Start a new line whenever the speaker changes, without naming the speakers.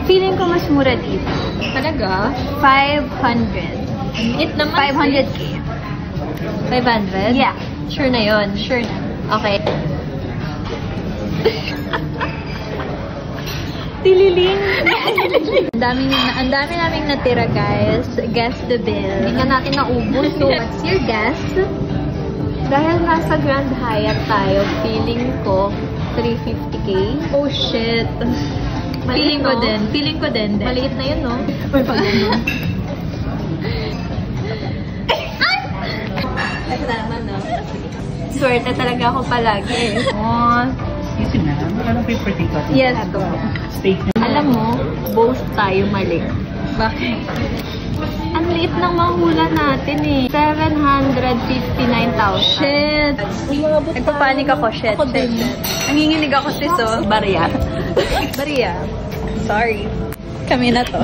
Feeling ko mas mura dito.
Talaga?
500.
It naman.
500k.
500?
Yeah.
Sure na yun.
Sure na.
Okay.
Tililing.
Ang dami naming natira, guys. Guess the bill.
Hindi na natin naubos.
So, what's your guess?
Dahil nasa Grand Hyatt tayo, feeling ko 350k.
Oh, shit.
Maliit,
Feeling ko
no?
din. Feeling ko din.
Maliit na yun, no?
Uy, pag ano?
Kasama, no? Swerte talaga ako palagi.
Oh.
Easy na. Anong paper dito?
Yes.
Steak na.
Alam mo, both tayo mali.
Bakit?
Ang liit ng mahula natin eh. 759,000.
Shit. Nagpapanik ako. Shit.
Ako din.
Nanginginig ako, sis, oh.
Barya.
Maria. Sorry. Kami na to.